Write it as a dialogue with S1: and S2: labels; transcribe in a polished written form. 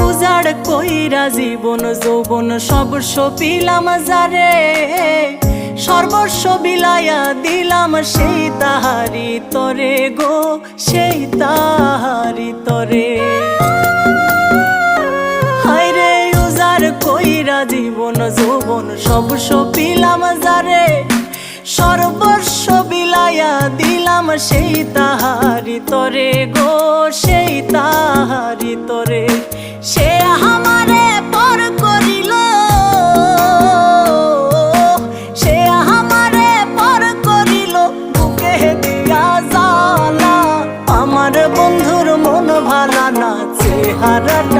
S1: উজাড় কইরা জীবন যৌবন সর্বস্ব পিলাম যারে, সর্বস্ব বিলাইয়া দিলাম সেই তাহারি তরে গো, সেই তাহারি তরে। হায়রে উজাড় কইরা জীবন যৌবন সর্বস্ব পিলাম যারে, সর্বস্ব বিলাইয়া দিলাম সেই তাহারি তরে গো, সেই তাহারি তরে। সে আমারে পর করিল, সে আমারে পর করিল বুকে দিয়া জ্বালা। আমার বন্ধুর মন ভালা না, চেহারাটা